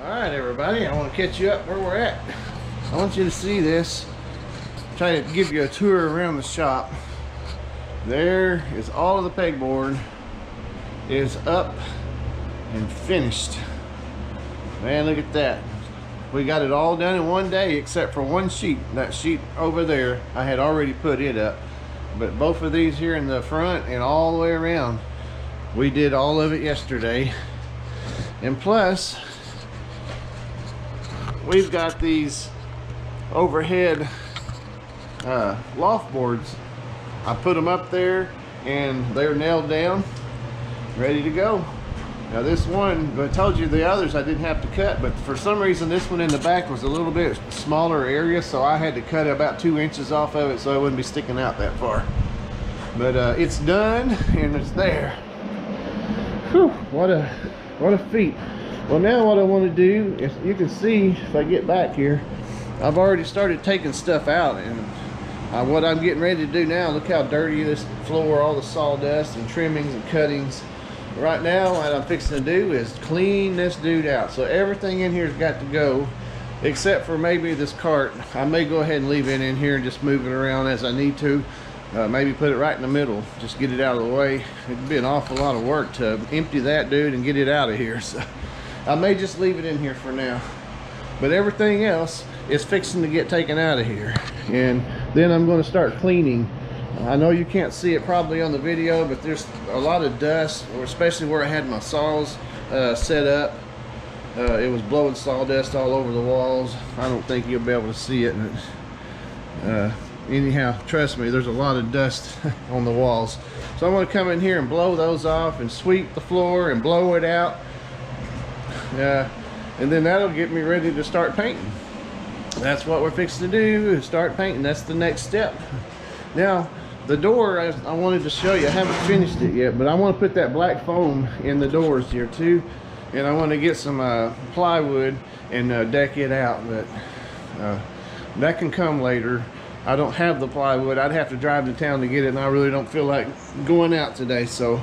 Alright everybody, I want to catch you up where we're at. I want you to see this. Try to give you a tour around the shop. There is all of the pegboard is up and finished. Man, look at that. We got it all done in one day except for one sheet. That sheet over there, I had already put it up. But both of these here in the front and all the way around, we did all of it yesterday. And plus, we've got these overhead loft boards. I put them up there and they're nailed down, ready to go. Now this one, I told you the others I didn't have to cut, but for some reason this one in the back was a little bit smaller area, so I had to cut about 2 inches off of it so it wouldn't be sticking out that far. But it's done and it's there. Whew, what a feat. Well, now what I want to do is, you can see if I get back here, I've already started taking stuff out, and what I'm getting ready to do now, look how dirty this floor, all the sawdust and trimmings and cuttings. Right now what I'm fixing to do is clean this dude out. So everything in here's got to go except for maybe this cart. I may go ahead and leave it in here and just move it around as I need to. Maybe put it right in the middle, just get it out of the way. It'd be an awful lot of work to empty that dude and get it out of here. So I may just leave it in here for now, but everything else is fixing to get taken out of here, and then I'm going to start cleaning. I know you can't see it probably on the video, but there's a lot of dust, or especially where I had my saws set up. It was blowing sawdust all over the walls. I don't think you'll be able to see it, but anyhow, trust me, there's a lot of dust on the walls. So I'm going to come in here and blow those off and sweep the floor and blow it out. And then that'll get me ready to start painting. That's what we're fixing to do, is start painting. That's the next step. Now the door, I wanted to show you, I haven't finished it yet, but I want to put that black foam in the doors here too, and I want to get some plywood and deck it out, but that can come later. I don't have the plywood. I'd have to drive to town to get it, and I really don't feel like going out today, so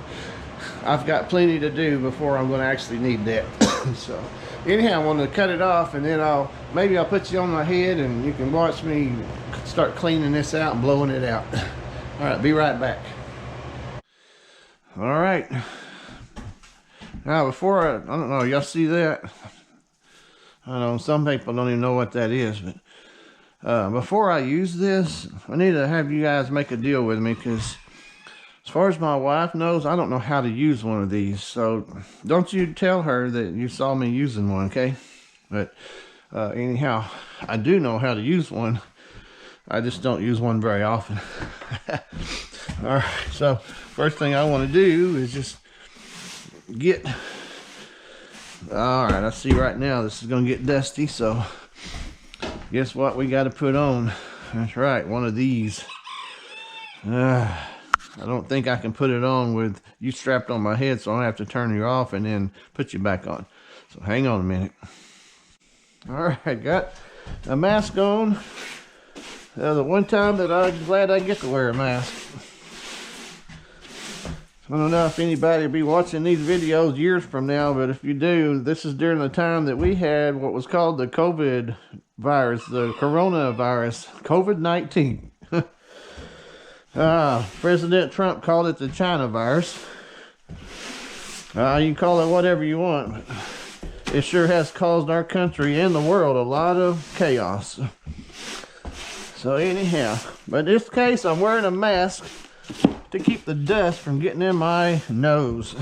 I've got plenty to do before I'm going to actually need that. So anyhow, I want to cut it off, and then maybe I'll put you on my head and you can watch me start cleaning this out and blowing it out. All right, be right back. All right, now before I don't know, y'all see that? I know some people don't even know what that is, but before I use this, I need to have you guys make a deal with me, because as far as my wife knows, I don't know how to use one of these. So don't you tell her that you saw me using one, okay? But anyhow, I do know how to use one. I just don't use one very often. All right, so first thing I want to do is just get... All right, I see right now this is going to get dusty, so guess what we got to put on? That's right, one of these. I don't think I can put it on with you strapped on my head, so I don't have to turn you off and then put you back on. So hang on a minute. All right, got a mask on. The one time that I'm glad I get to wear a mask. I don't know if anybody will be watching these videos years from now, but if you do, this is during the time that we had what was called the COVID virus, the coronavirus, COVID-19. President Trump called it the China virus. You can call it whatever you want, but it sure has caused our country and the world a lot of chaos. So anyhow, but in this case, I'm wearing a mask to keep the dust from getting in my nose.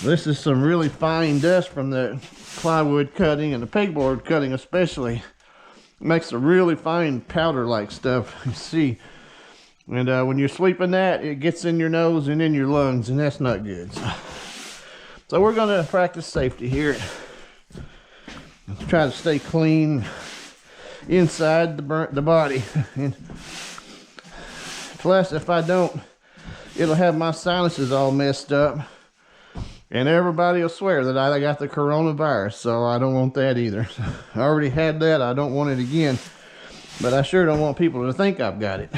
This is some really fine dust from the plywood cutting and the pegboard cutting especially. It makes a really fine powder-like stuff, you see. And when you're sweeping that, it gets in your nose and in your lungs, and that's not good. So we're going to practice safety here. Try to stay clean inside the body. And plus, if I don't, it'll have my sinuses all messed up. And everybody will swear that I got the coronavirus, so I don't want that either. I already had that, I don't want it again. But I sure don't want people to think I've got it.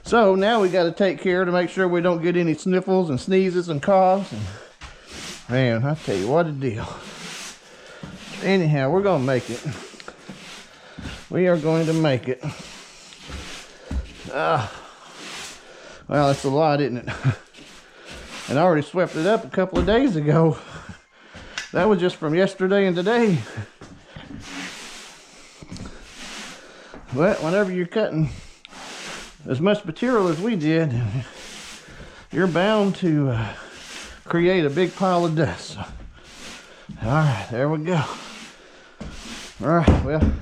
So now we got to take care to make sure we don't get any sniffles and sneezes and coughs. And Man, I tell you what a deal. Anyhow, we're gonna make it. We are going to make it. Well, that's a lot, isn't it? And I already swept it up a couple of days ago. That was just from yesterday and today. But whenever you're cutting as much material as we did, you're bound to create a big pile of dust. All right, there we go. All right, well,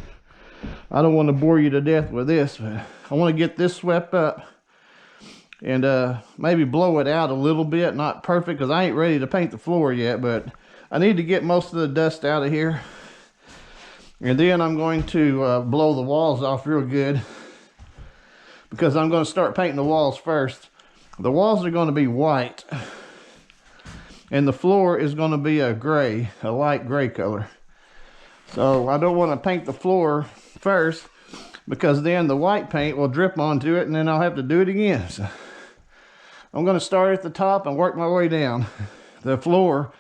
I don't want to bore you to death with this, but I want to get this swept up and maybe blow it out a little bit. Not perfect, because I ain't ready to paint the floor yet, but I need to get most of the dust out of here. And then I'm going to blow the walls off real good, because I'm going to start painting the walls first. The walls are going to be white, and the floor is going to be a gray, a light gray color. So I don't want to paint the floor first, because then the white paint will drip onto it and then I'll have to do it again. So I'm going to start at the top and work my way down. The floor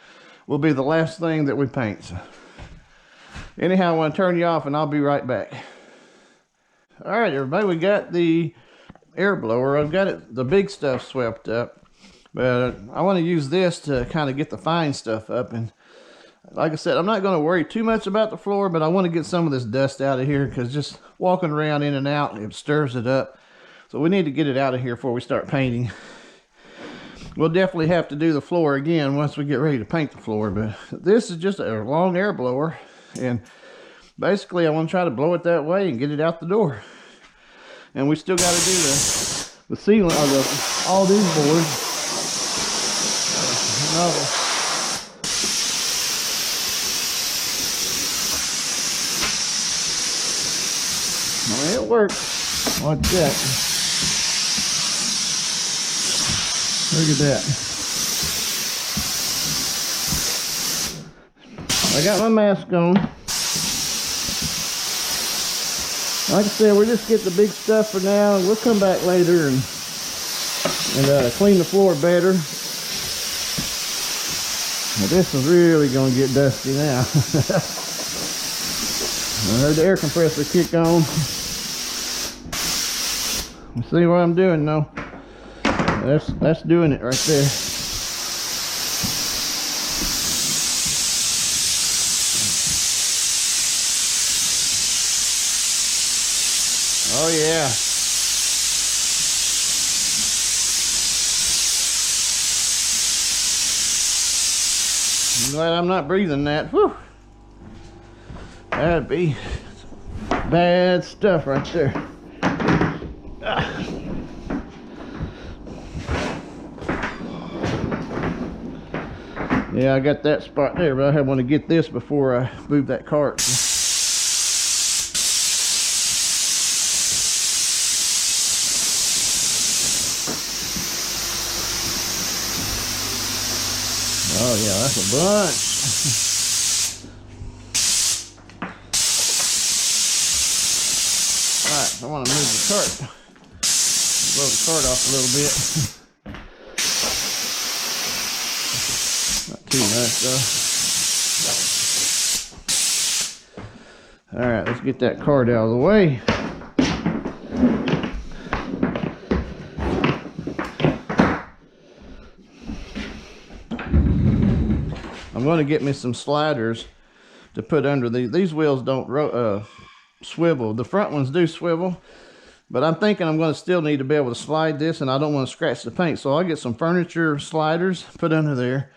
will be the last thing that we paint. So anyhow, I want to turn you off and I'll be right back. All right, everybody, we got the air blower. I've got it, the big stuff swept up, but I want to use this to kind of get the fine stuff up. And like I said, I'm not going to worry too much about the floor, but I want to get some of this dust out of here, because just walking around in and out, it stirs it up. So we need to get it out of here before we start painting. We'll definitely have to do the floor again once we get ready to paint the floor, but this is just a long air blower, and basically I want to try to blow it that way and get it out the door. And we still got to do the ceiling, or all these boards. It works. Watch that. Look at that. I got my mask on. Like I said, we'll just get the big stuff for now. We'll come back later and clean the floor better. Now this is really going to get dusty now. I heard the air compressor kick on. You see what I'm doing though? That's doing it right there. Oh yeah. I'm glad I'm not breathing that. Whew. That'd be bad stuff right there. Yeah, I got that spot there, but I want to get this before I move that cart. Oh yeah, that's a bunch. Alright, I want to move the cart. Blow the cart off a little bit. Not too much though. Alright, let's get that cart out of the way. I'm going to get me some sliders to put under these wheels don't swivel. The front ones do swivel, but I'm thinking I'm going to still need to be able to slide this, and I don't want to scratch the paint. So I'll get some furniture sliders, put under there,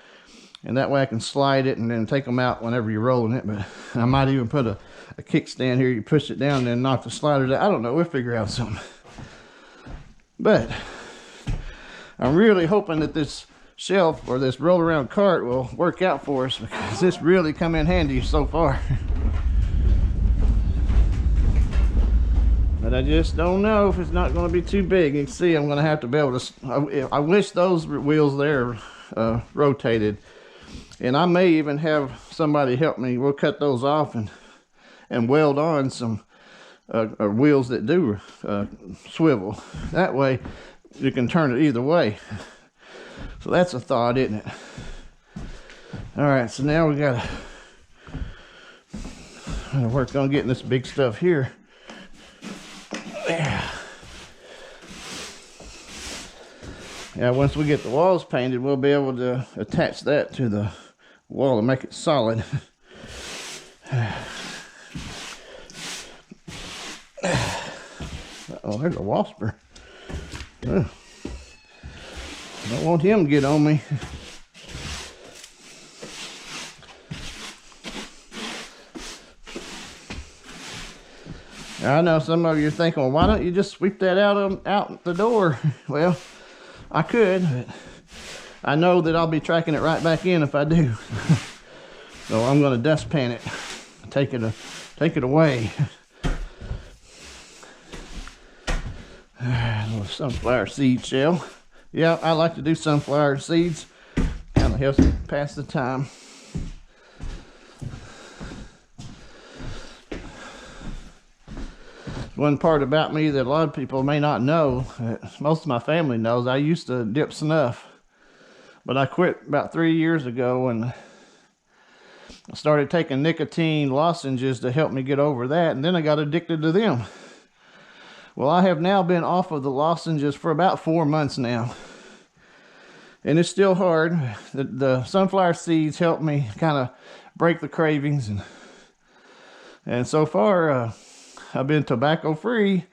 and that way I can slide it and then take them out whenever you're rolling it. But I might even put a kickstand here. You push it down and then knock the sliders out. I don't know. We'll figure out something. But I'm really hoping that this shelf or this roll around cart will work out for us, because this really come in handy so far. But I just don't know if it's not going to be too big. You can see I'm going to have to be able to, I wish those wheels there rotated, and I may even have somebody help me. We'll cut those off and weld on some wheels that do swivel. That way you can turn it either way. So that's a thought, isn't it? All right, so now we gotta work on getting this big stuff here. There. Yeah, once we get the walls painted, we'll be able to attach that to the wall and make it solid. Oh, there's a wasper. Don't want him to get on me. I know some of you are thinking, well, why don't you just sweep that out the door? Well, I could, but I know that I'll be tracking it right back in if I do. So I'm going to dustpan it, take it away. A little sunflower seed shell. Yeah, I like to do sunflower seeds. Kind of helps me pass the time. One part about me that a lot of people may not know, most of my family knows, I used to dip snuff. But I quit about 3 years ago and I started taking nicotine lozenges to help me get over that, and then I got addicted to them. Well, I have now been off of the lozenges for about 4 months now. And it's still hard. The sunflower seeds help me kind of break the cravings. And so far, I've been tobacco free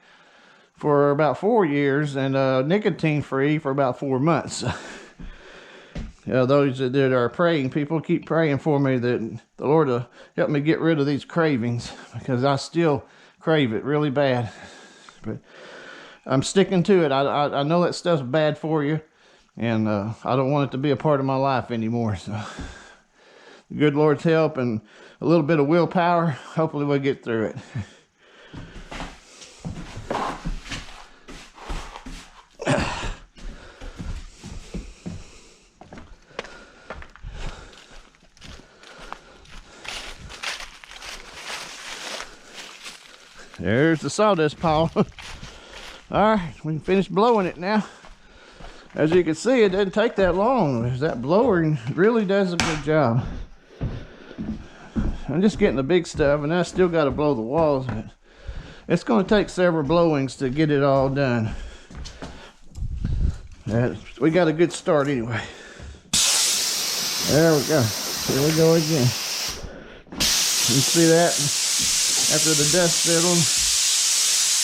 for about 4 years and nicotine free for about 4 months. Those that are praying, people keep praying for me that the Lord will help me get rid of these cravings, because I still crave it really bad. But I'm sticking to it. I know that stuff's bad for you, and I don't want it to be a part of my life anymore. So, the good Lord's help and a little bit of willpower, hopefully we'll get through it. There's the sawdust pile. All right, we can finish blowing it now. As you can see, it doesn't take that long. That blower really does a good job. I'm just getting the big stuff, and I still got to blow the walls. But it's going to take several blowings to get it all done. We got a good start anyway. There we go. Here we go again. You see that? After the dust settled.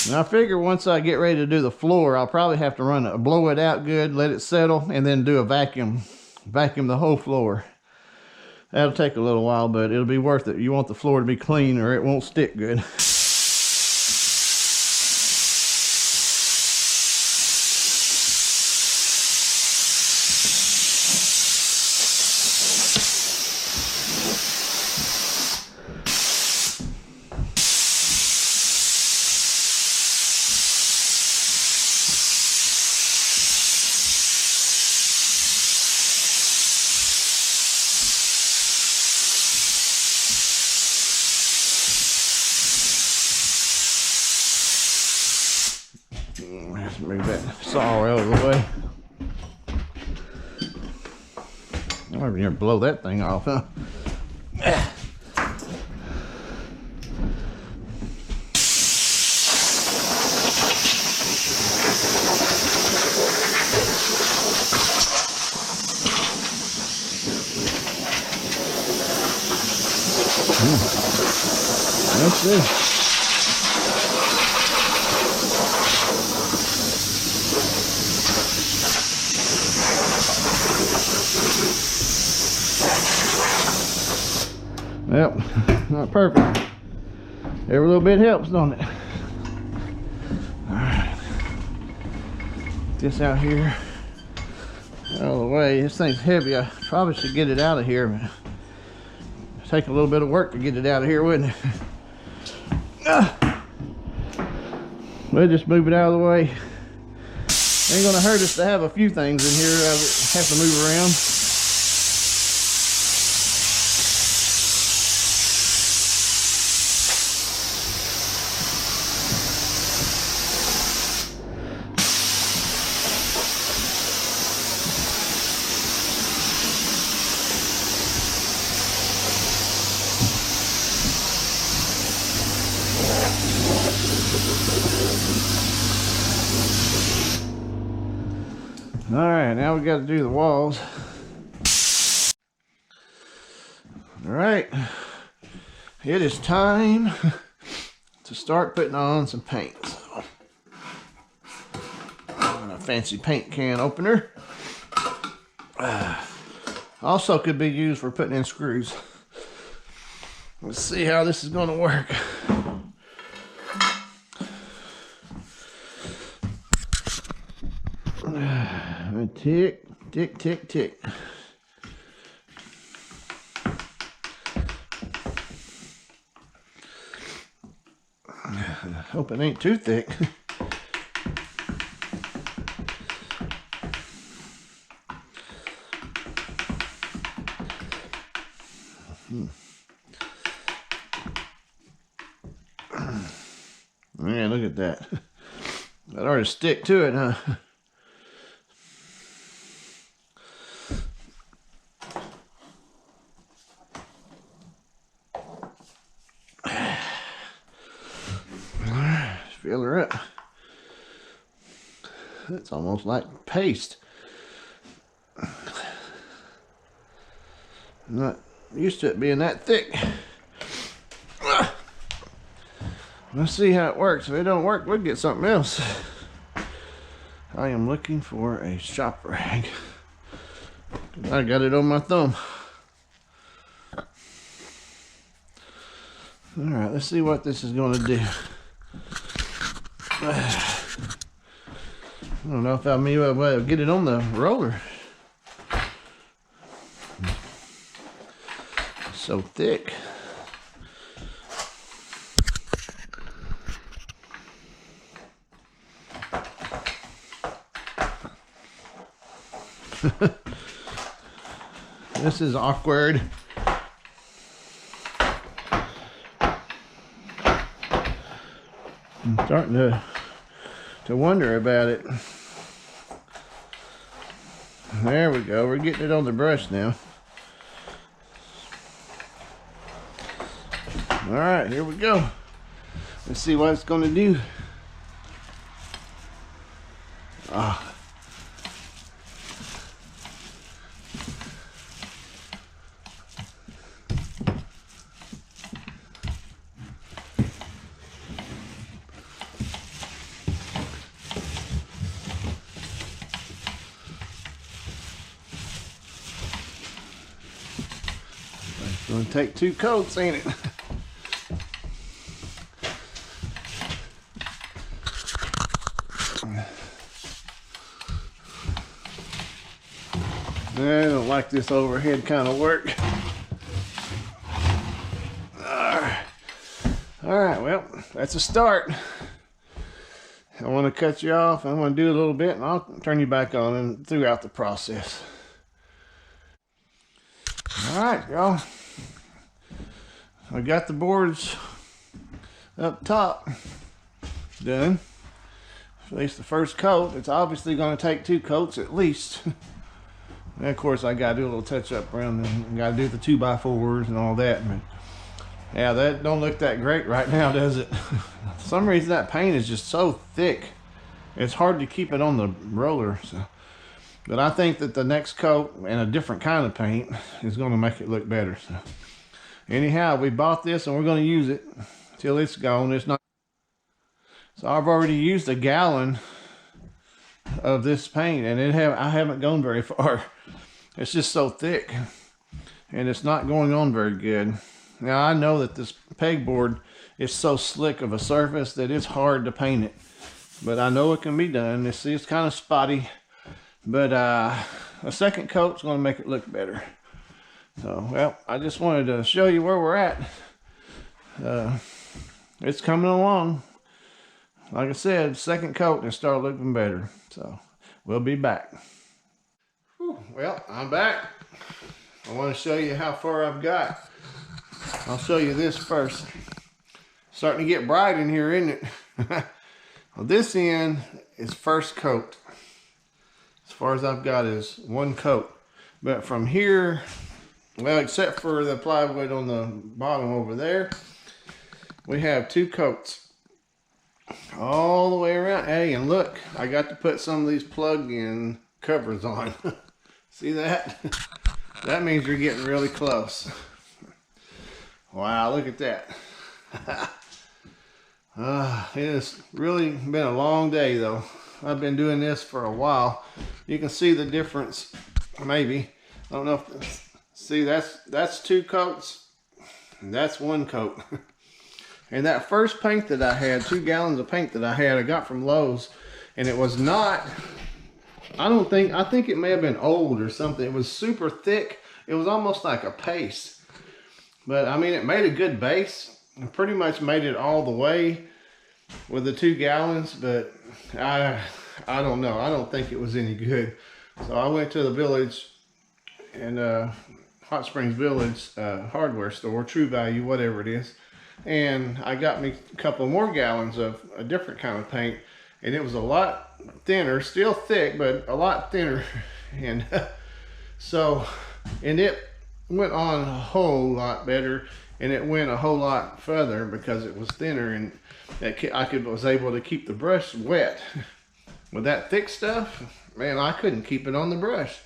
And I figure once I get ready to do the floor, I'll probably have to blow it out good, let it settle, and then do a vacuum the whole floor. That'll take a little while, but it'll be worth it. You want the floor to be clean or it won't stick good. Let's move that saw out of the way. I'm over here and blow that thing off, huh? Let's see. Yep, not perfect. Every little bit helps, don't it? Alright. Get this out here. Out of the way. This thing's heavy. I probably should get it out of here, but it'd take a little bit of work to get it out of here, wouldn't it? We'll just move it out of the way. Ain't gonna hurt us to have a few things in here I have to move around. All right, now we got to do the walls. All right, it is time to start putting on some paint. So, a fancy paint can opener. Also could be used for putting in screws. Let's see how this is going to work. Tick, tick, tick, tick. Hope it ain't too thick. Man, look at that. That ought to stick to it, huh? Fill her up. It's almost like paste. I'm not used to it being that thick. Let's see how it works. If it don't work, we'll get something else. I am looking for a shop rag. I got it on my thumb. All right, let's see what this is going to do. I don't know if I'll be able to get it on the roller. It's so thick. This is awkward. I'm starting to wonder about it. There we go. We're getting it on the brush now. All right, here we go. Let's see what it's going to do. Ah. It's going to take 2 coats, ain't it? I don't like this overhead kind of work. Alright, well, that's a start. I want to cut you off. I'm going to do a little bit and I'll turn you back on and throughout the process. Alright, y'all. I got the boards up top done. At least the first coat. It's obviously going to take 2 coats at least. And of course I gotta do a little touch up around and gotta do the 2x4s and all that. But yeah, that don't look that great right now, does it? For some reason that paint is just so thick. It's hard to keep it on the roller. So. But I think that the next coat and a different kind of paint is gonna make it look better. So anyhow, we bought this and we're gonna use it till it's gone. It's not. So I've already used a gallon of this paint and I haven't gone very far. It's just so thick and it's not going on very good. Now I know that this pegboard is so slick of a surface that it's hard to paint it, but I know it can be done. It's kind of spotty, but a second coat's going to make it look better. So well, I just wanted to show you where we're at. It's coming along. Like I said, second coat and it started looking better. So we'll be back. Whew, well, I'm back. I want to show you how far I've got. I'll show you this first. Starting to get bright in here, isn't it? Well, this end is first coat. As far as I've got is 1 coat. But from here, well, except for the plywood on the bottom over there, we have 2 coats. all the way around. Hey, and look, I got to put some of these plug-in covers on. See that? That means you're getting really close. Wow, look at that. It has really been a long day though. I've been doing this for a while. You can see the difference, maybe. I don't know if, see, that's 2 coats, and that's 1 coat. And that first paint that I had, 2 gallons of paint that I got from Lowe's, and it was not, I think it may have been old or something. It was super thick. It was almost like a paste. But I mean, it made a good base. It pretty much made it all the way with the 2 gallons, but I don't know. I don't think it was any good. So I went to the village, and Hot Springs Village hardware store, True Value, whatever it is, and I got me a couple more gallons of a different kind of paint, and it was a lot thinner, still thick, but a lot thinner. And so, and it went on a whole lot better, and it went a whole lot further because it was thinner, and was able to keep the brush wet. With that thick stuff, man, I couldn't keep it on the brush.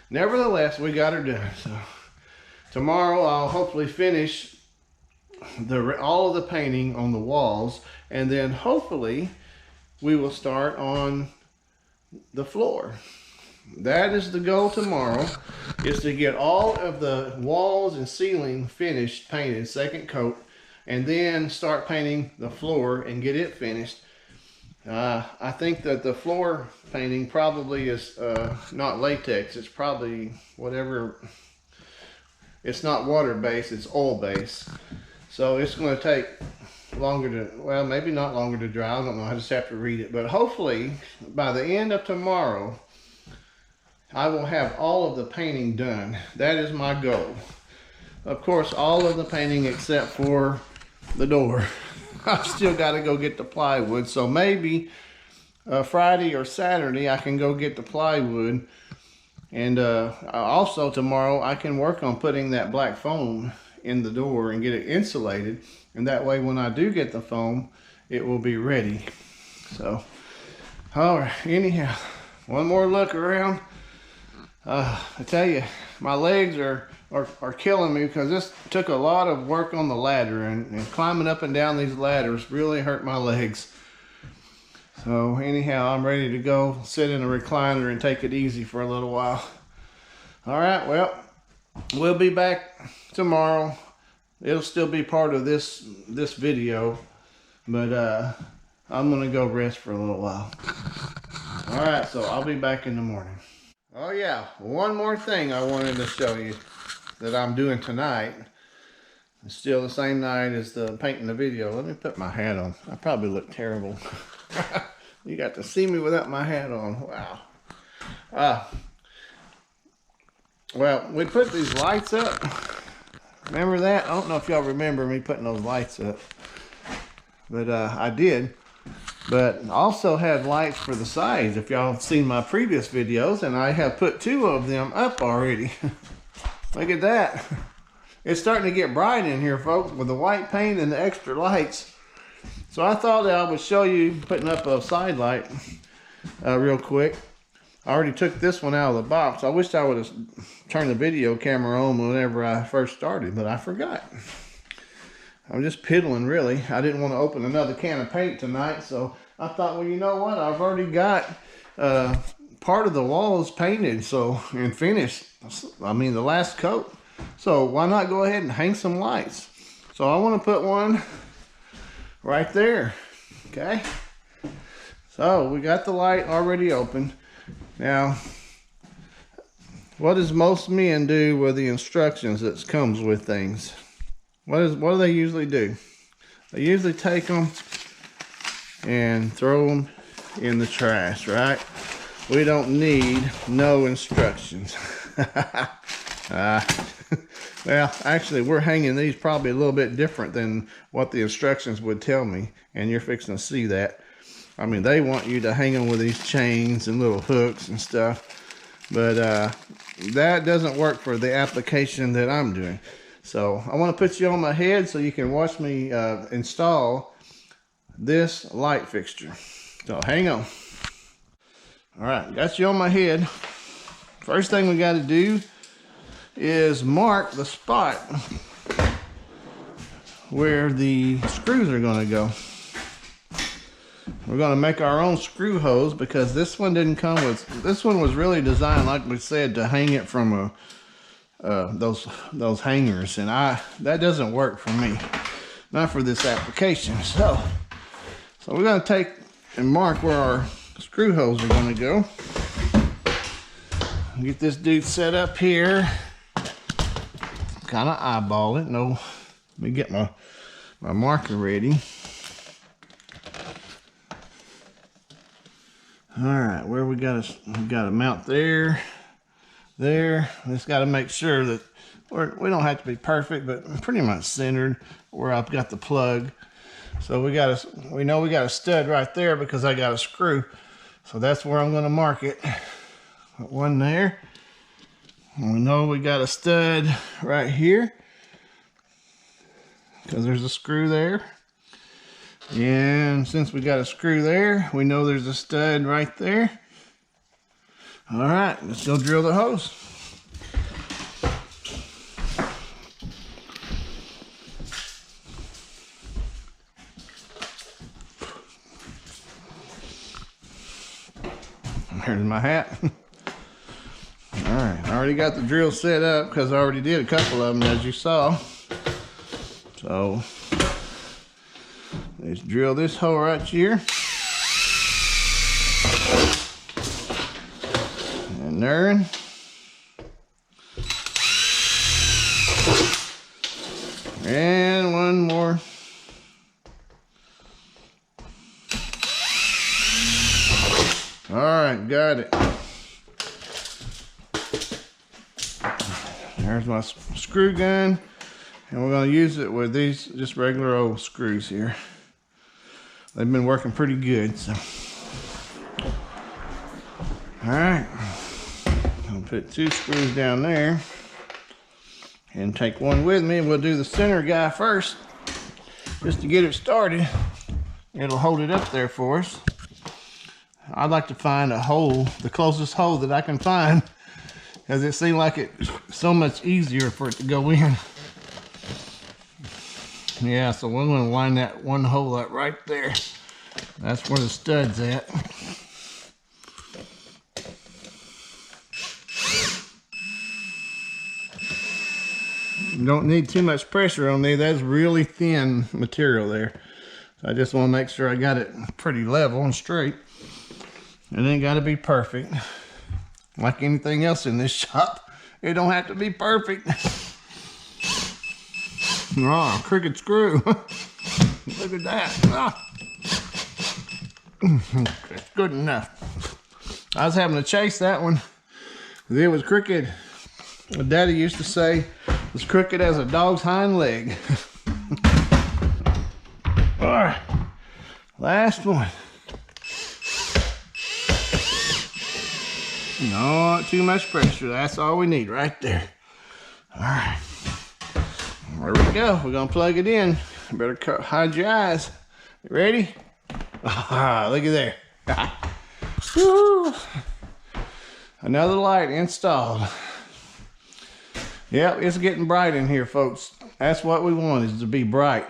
Nevertheless, we got her done. So tomorrow I'll hopefully finish all of the painting on the walls, and then hopefully we will start on the floor. That is the goal tomorrow, is to get all of the walls and ceiling finished, painted, 2nd coat, and then start painting the floor and get it finished. I think that the floor painting probably is not latex. It's probably whatever. It's not water based, it's oil based. So it's going to take longer to, well, maybe not longer to dry. I don't know. I just have to read it. But hopefully by the end of tomorrow, I will have all of the painting done. That is my goal. Of course, all of the painting except for the door. I've still got to go get the plywood. So maybe Friday or Saturday I can go get the plywood. And also tomorrow I can work on putting that black foam in the door and get it insulated. And that way when I do get the foam, it will be ready. So, all right, anyhow, one more look around. I tell you, my legs are killing me because this took a lot of work on the ladder, and climbing up and down these ladders really hurt my legs. So anyhow, I'm ready to go sit in a recliner and take it easy for a little while. All right, well, we'll be back tomorrow. It'll still be part of this video, but I'm gonna go rest for a little while. All right, so I'll be back in the morning. Oh yeah, one more thing I wanted to show you that I'm doing tonight. It's still the same night as the painting the video. Let me put my hat on. I probably look terrible. You got to see me without my hat on. Wow. Well, we put these lights up. Remember that? I don't know if y'all remember me putting those lights up, but I did. But also had lights for the sides, if y'all have seen my previous videos, and I have put 2 of them up already. Look at that. It's starting to get bright in here, folks, with the white paint and the extra lights. So I thought that I would show you putting up a side light real quick. I already took this one out of the box. I wish I would have turned the video camera on whenever I first started, but I forgot. I'm just piddling, really. I didn't want to open another can of paint tonight, so I thought, well, you know what? I've already got part of the walls painted and finished. I mean, the last coat. So why not go ahead and hang some lights? So I want to put one right there, okay? So we got the light already open. Now, what does most men do with the instructions that comes with things? What do they usually do? They usually take them and throw them in the trash, right? We don't need no instructions. Well, actually, we're hanging these probably a little bit different than what the instructions would tell me, and you're fixing to see that. I mean, they want you to hang them with these chains and little hooks and stuff, but that doesn't work for the application that I'm doing. So I want to put you on my head so you can watch me install this light fixture. So hang on. All right, got you on my head. First thing we got to do is mark the spot where the screws are going to go. We're going to make our own screw hose because this one didn't come with, this one was really designed, like we said, to hang it from those hangers, and that doesn't work for me, not for this application. So we're going to take and mark where our screw holes are going to go. Get this dude set up here. Kind of eyeball it. No, let me get my marker ready. All right, where we got to mount there. Just got to make sure that we don't have to be perfect, but pretty much centered where I've got the plug. So we know we got a stud right there because I got a screw. So that's where I'm going to mark it. Put one there. And we know we got a stud right here because there's a screw there. And since we got a screw there, we know there's a stud right there. All right, let's go drill the hose. There's my hat. All right, I already got the drill set up because I already did a couple of them, as you saw. So let's drill this hole right here. And there. And one more. All right, got it. There's my screw gun, and we're going to use it with these just regular old screws here. They've been working pretty good. So, all right, I'll put 2 screws down there and take one with me. We'll do the center guy first, just to get it started. It'll hold it up there for us. I'd like to find a hole, the closest hole that I can find, because it seemed like it's so much easier for it to go in. Yeah, so we're going to line that one hole up right there. That's where the stud's at. You don't need too much pressure on these. That's really thin material there. So I just want to make sure I got it pretty level and straight. It ain't got to be perfect. Like anything else in this shop, it don't have to be perfect. Oh, crooked screw. Look at that. Ah. It's good enough. I was having to chase that one. It was crooked. My daddy used to say it was crooked as a dog's hind leg. All right, last one. Not too much pressure. That's all we need right there. All right. There we go. We're going to plug it in. You better hide your eyes. You ready? Ah, look at there. Woo. Another light installed. Yep, it's getting bright in here, folks. That's what we want, is to be bright.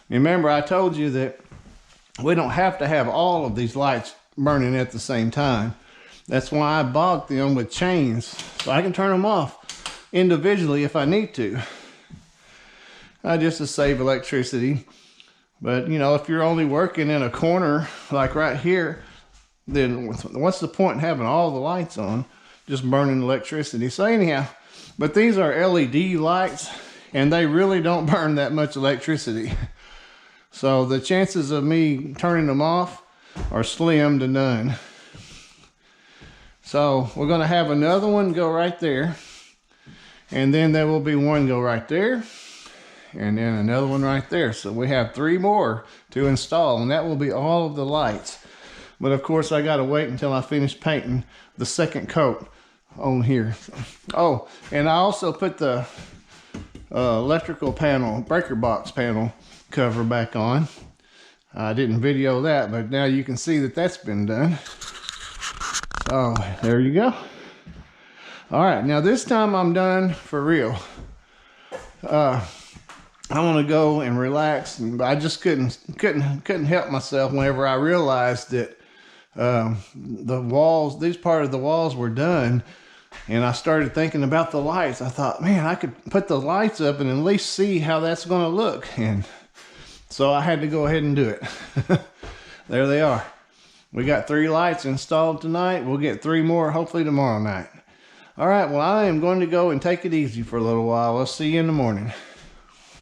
Remember, I told you that we don't have to have all of these lights burning at the same time. That's why I bought them with chains, so I can turn them off individually if I need to. Just to save electricity. But, you know, if you're only working in a corner, like right here, then what's the point in having all the lights on, just burning electricity? So anyhow, but these are LED lights, and they really don't burn that much electricity. So the chances of me turning them off are slim to none. So we're going to have another one go right there, and then there will be one go right there, and then another one right there. So we have 3 more to install, and that will be all of the lights. But of course I got to wait until I finish painting the second coat on here. Oh, and I also put the electrical panel, breaker box panel cover back on. I didn't video that, but now you can see that that's been done. So there you go. All right, now this time I'm done for real. I want to go and relax, but I just couldn't help myself whenever I realized that the walls, these part of the walls were done, and I started thinking about the lights. I thought, man, I could put the lights up and at least see how that's going to look, and so I had to go ahead and do it. There they are. We got 3 lights installed tonight. We'll get 3 more hopefully tomorrow night. All right, well, I am going to go and take it easy for a little while. I'll see you in the morning.